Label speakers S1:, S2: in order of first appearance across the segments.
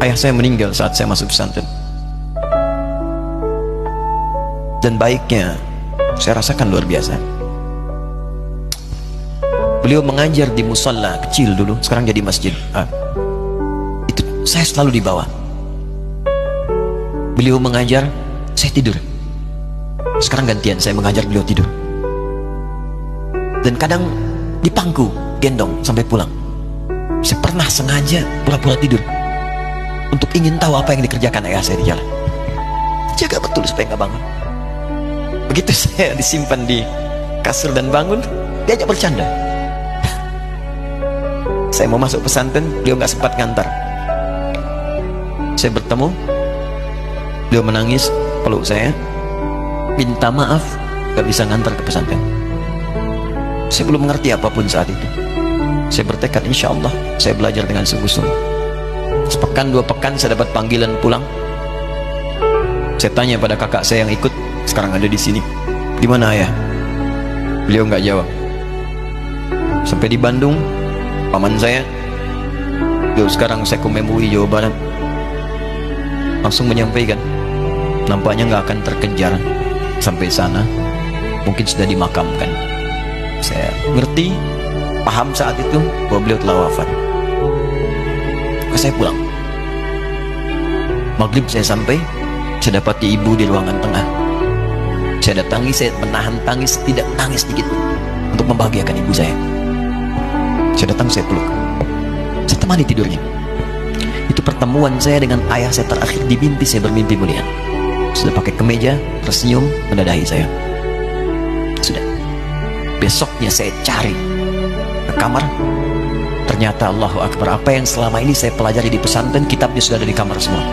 S1: Ayah saya meninggal saat saya masuk pesantren. Dan baiknya saya rasakan luar biasa. Beliau mengajar di musalla kecil dulu, sekarang jadi masjid. Itu saya selalu di bawah. Beliau mengajar, saya tidur. Sekarang gantian, saya mengajar, beliau tidur. Dan kadang dipangku, gendong sampai pulang. Saya pernah sengaja pura-pura tidur untuk ingin tahu apa yang dikerjakan ayah saya di jalan. Jaga betul supaya nggak bangun. Begitu saya disimpan di kasur dan bangun, diajak bercanda. Saya mau masuk pesantren, beliau nggak sempat ngantar. Saya bertemu, beliau menangis, peluk saya, minta maaf nggak bisa ngantar ke pesantren. Saya belum mengerti apapun saat itu. Saya bertekad, insya Allah saya belajar dengan sungguh-sungguh. Sepekan, 2 pekan saya dapat panggilan pulang. Saya tanya pada kakak saya yang ikut, sekarang ada di sini, di mana ayah? Beliau nggak jawab. Sampai di Bandung, paman saya, beliau sekarang Sekom MUI Jawa Barat, langsung menyampaikan, nampaknya nggak akan terkejar sampai sana, mungkin sudah dimakamkan. Saya ngerti, paham saat itu bahwa beliau telah wafat. Maka saya pulang. Maghrib saya sampai, saya dapati ibu di ruangan tengah. Saya datangi, saya menahan tangis, tidak tangis sedikit untuk membahagiakan ibu saya. Saya datang, saya peluk, saya temani tidurnya. Itu pertemuan saya dengan ayah saya terakhir di mimpi. Saya bermimpi mulia, sudah pakai kemeja, tersenyum, mendadahi saya. Sudah. Besoknya saya cari ke kamar, ternyata Allahu Akbar, apa yang selama ini saya pelajari di pesantren, kitabnya sudah ada di kamar semua,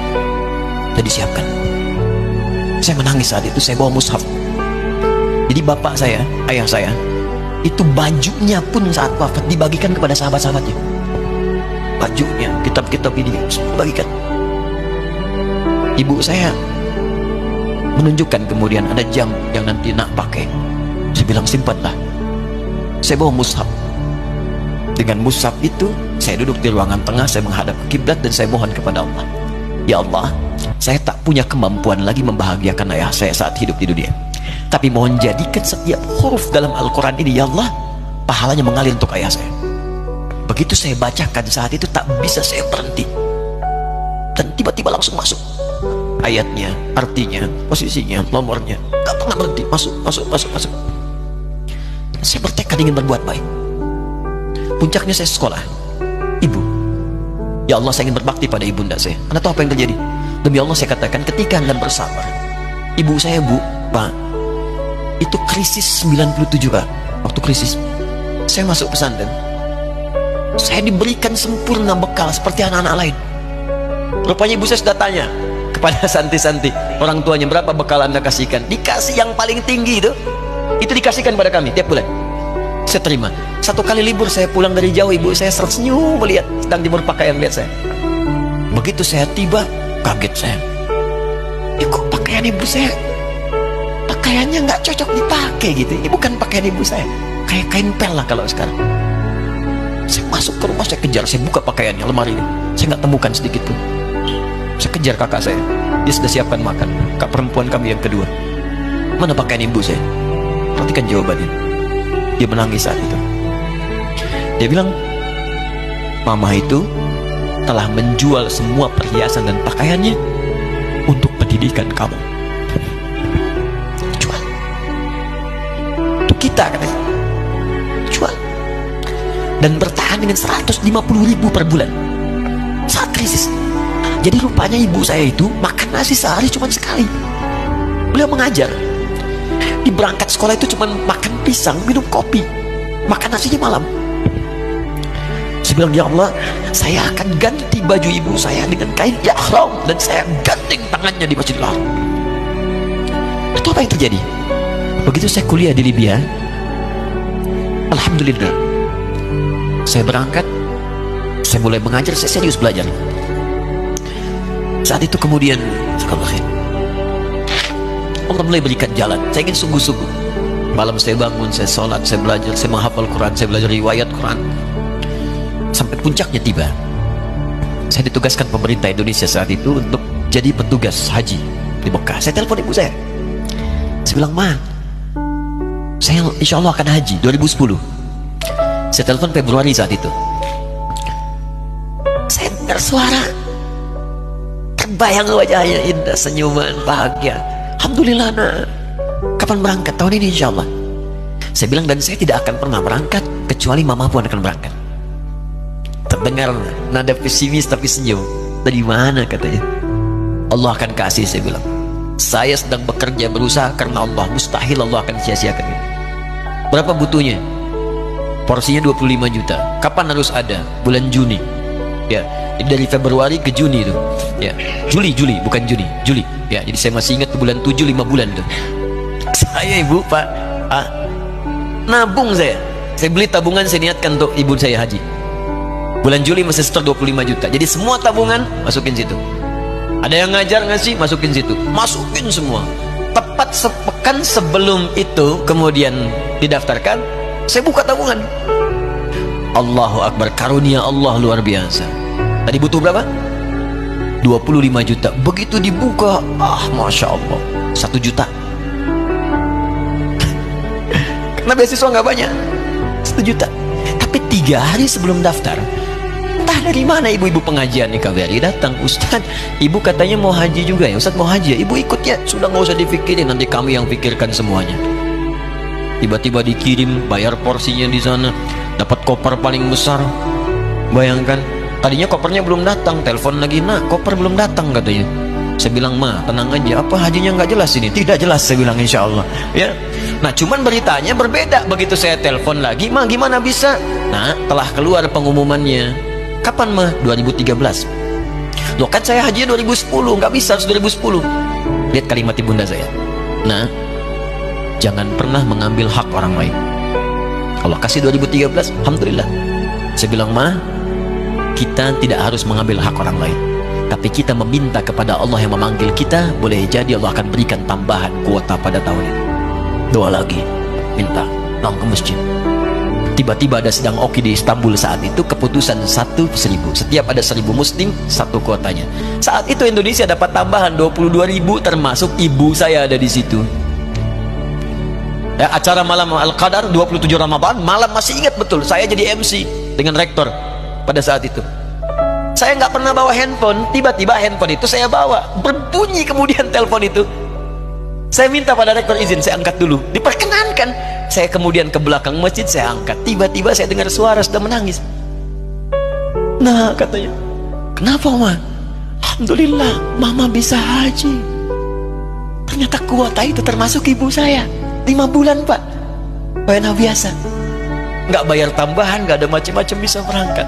S1: sudah disiapkan. Saya menangis saat itu. Saya bawa mushaf. Jadi bapak saya, ayah saya, itu bajunya pun saat wafat dibagikan kepada sahabat-sahabatnya. Bajunya, kitab-kitab ini dibagikan. Ibu saya menunjukkan kemudian ada jam yang nanti nak pakai. Saya bilang, simpanlah. Saya bawa mushaf. Dengan mushaf itu saya duduk di ruangan tengah, saya menghadap ke kiblat dan saya mohon kepada Allah, ya Allah, saya tak punya kemampuan lagi membahagiakan ayah saya saat hidup di dunia, tapi mohon jadikan setiap huruf dalam Al-Quran ini, ya Allah, pahalanya mengalir untuk ayah saya. Begitu saya bacakan saat itu, tak bisa saya berhenti, dan tiba-tiba langsung masuk ayatnya, artinya, posisinya, nomornya, gak pernah berhenti, masuk. Saya bertekad ingin berbuat baik. Puncaknya saya sekolah. Ibu, ya Allah, saya ingin berbakti pada ibunda saya. Anda tahu apa yang terjadi? Demi Allah saya katakan, ketika Anda bersabar, ibu saya, Bu, Pak, itu krisis 97, Pak. Waktu krisis, saya masuk pesantren, saya diberikan sempurna bekal seperti anak-anak lain. Rupanya ibu saya sudah tanya kepada santi-santi, orang tuanya, berapa bekal Anda kasihkan? Dikasih yang paling tinggi itu dikasihkan pada kami tiap bulan. Saya terima. Satu kali libur saya pulang dari jauh, ibu saya tersenyum melihat sedang jemur pakaian, lihat saya. Begitu saya tiba, kaget saya. Kok pakaian ibu saya, pakaiannya nggak cocok dipakai gitu. Ini bukan pakaian ibu saya, kayak kain pel lah kalau sekarang. Saya masuk ke rumah, saya kejar, saya buka pakaiannya, lemari ini, saya nggak temukan sedikit pun. Saya kejar kakak saya, dia sudah siapkan makan. Kak perempuan kami yang kedua, mana pakaian ibu saya? Perhatikan jawabannya. Dia menangis saat itu. Dia bilang, mama itu telah menjual semua perhiasan dan pakaiannya untuk pendidikan kamu. Jual. Untuk kita, katanya. Jual. Dan bertahan dengan 150.000 per bulan saat krisis. Jadi rupanya ibu saya itu makan nasi sehari cuma sekali. Beliau mengajar. Di berangkat sekolah itu cuma makan pisang, minum kopi, makan nasinya malam. Saya bilang, ya Allah, saya akan ganti baju ibu saya dengan kain ihram, dan saya gandeng tangannya di Masjidil Haram. Itu apa yang terjadi? Begitu saya kuliah di Libya, alhamdulillah, saya berangkat, saya mulai mengajar, saya serius belajar. Saat itu kemudian Allah mulai berikan jalan. Saya ingin sungguh-sungguh. Malam saya bangun, saya sholat, saya belajar, saya menghafal Quran, saya belajar riwayat Quran. Sampai puncaknya tiba. Saya Saya ditugaskan pemerintah Indonesia saat itu untuk jadi petugas haji di Mekah. Saya telepon ibu saya. Saya bilang, Ma, saya insya Allah akan haji 2010. Saya telepon Februari saat itu. Saya dengar suara, terbayang wajahnya indah, senyuman, bahagia. Alhamdulillah, nak. Kapan berangkat? Tahun ini insya Allah. Saya bilang, dan saya tidak akan pernah berangkat kecuali mama pun akan berangkat. Terdengar nada pesimis tapi senyum. Dari mana katanya? Allah akan kasih, saya bilang. Saya sedang bekerja berusaha karena Allah. Mustahil Allah akan sia-siakan. Berapa butuhnya? Porsinya 25 juta. Kapan harus ada? Bulan Juni. Ya, jadi dari Februari ke Juni itu. Ya, Juli bukan Juni, Juli. Ya, jadi saya masih ingat bulan 7 5 bulan itu. Saya ibu, Pak, nabung saya. Saya beli tabungan, saya niatkan untuk ibu saya haji. Bulan Juli masih setor 25 juta. Jadi semua tabungan masukin situ. Ada yang ngajar ngasih, masukin situ. Masukin semua. Tepat sepekan sebelum itu kemudian didaftarkan, saya buka tabungan. Allahu Akbar, karunia Allah luar biasa. Tadi butuh berapa? 25 juta. Begitu dibuka, Masya Allah, 1 juta. Karena beasiswa nggak banyak, 1 juta. Tapi 3 hari sebelum daftar, entah dari mana ibu-ibu pengajian nih KBRI datang. Ustaz, ibu katanya mau haji juga ya? Ustaz mau haji ya? Ibu ikut ya? Sudah nggak usah dipikirin, nanti kami yang pikirkan semuanya. Tiba-tiba dikirim, bayar porsinya di sana, dapat koper paling besar. Bayangkan, tadinya kopernya belum datang, telepon lagi, nak koper belum datang katanya. Saya bilang, Ma, tenang aja, apa hajinya nggak jelas ini? Tidak jelas, saya bilang, insya Allah. Ya. Nah, cuman beritanya berbeda. Begitu saya telepon lagi, Ma, gimana bisa? Nah, telah keluar pengumumannya. Kapan, Ma? 2013. Loh, kan saya haji 2010, nggak bisa, harus 2010. Lihat kalimat ibunda saya. Nah, jangan pernah mengambil hak orang lain. Allah kasih 2013, Alhamdulillah. Saya bilang, Ma, kita tidak harus mengambil hak orang lain, tapi kita meminta kepada Allah yang memanggil kita. Boleh jadi Allah akan berikan tambahan kuota pada tahun ini. Doa lagi, minta, datang ke masjid. Tiba-tiba ada sedang oki di Istanbul saat itu, keputusan 1.000. Setiap ada 1.000 muslim, 1 kuotanya. Saat itu Indonesia dapat tambahan 22.000, termasuk ibu saya ada di situ. Ya, acara malam Al-Qadar 27 Ramadan, malam masih ingat betul, saya jadi MC dengan rektor pada saat itu. Saya nggak pernah bawa handphone, tiba-tiba handphone itu saya bawa, berbunyi kemudian telepon itu. Saya minta pada rektor izin, saya angkat dulu, diperkenankan. Saya kemudian ke belakang masjid, saya angkat. Tiba-tiba saya dengar suara sudah menangis. Nah, katanya, kenapa, Ma? Alhamdulillah, Mama bisa haji. Ternyata kuota itu termasuk ibu saya. 5 bulan, Pak. Pena biasa, nggak bayar tambahan, nggak ada macam-macam, bisa berangkat.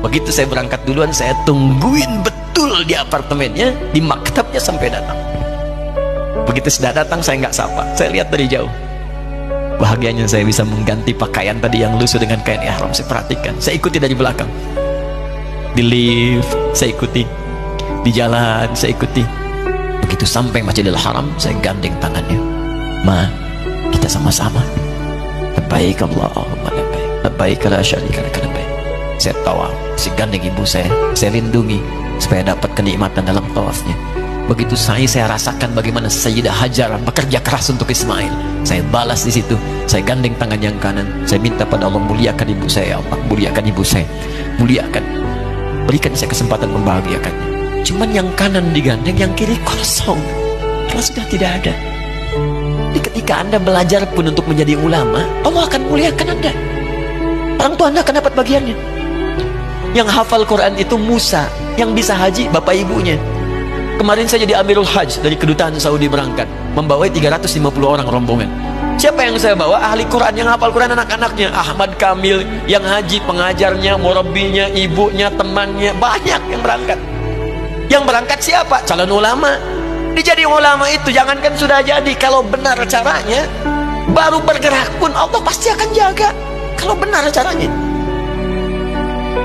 S1: Begitu saya berangkat duluan, saya tungguin betul di apartemennya, di maktabnya sampai datang. Begitu sudah datang, saya nggak sapa, saya lihat dari jauh. Bahagianya saya bisa mengganti pakaian tadi yang lusuh dengan kain ihram. Saya perhatikan, saya ikuti dari belakang. Di lift, saya ikuti. Di jalan, saya ikuti. Begitu sampai Masjidil Haram, saya gandeng tangannya. Ma, kita sama-sama. Labbaik Allahumma labbaik, labbaik la syarika lak labbaik. Saya tawaf, saya gandeng ibu saya lindungi supaya dapat kenikmatan dalam tawafnya. Begitu saya rasakan bagaimana Sayyidah Hajar bekerja keras untuk Ismail. Saya balas di situ, saya gandeng tangan yang kanan, saya minta pada Allah, muliakan ibu saya, Allah muliakan ibu saya, muliakan, berikan saya kesempatan membahagiakannya. Cuman yang kanan digandeng, yang kiri kosong, karena sudah tidak ada. Jadi ketika Anda belajar pun untuk menjadi ulama, Allah akan muliakan Anda. Orang tua Anda akan dapat bagiannya. Yang hafal Quran itu Musa, yang bisa haji bapak ibunya. Kemarin saya jadi Amirul Hajj dari kedutaan Saudi berangkat, membawa 350 orang rombongan. Siapa yang saya bawa? Ahli Quran, yang hafal Quran anak-anaknya. Ahmad Kamil yang haji, pengajarnya, murabbinya, ibunya, temannya, banyak yang berangkat. Yang berangkat siapa? Calon ulama. Dijadi ulama itu jangankan sudah jadi, kalau benar caranya, baru bergerak pun Allah pasti akan jaga. Kalau benar caranya.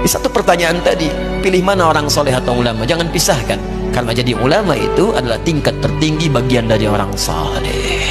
S1: Di satu pertanyaan tadi, pilih mana orang soleh atau ulama? Jangan pisahkan, karena jadi ulama itu adalah tingkat tertinggi bagian dari orang saleh.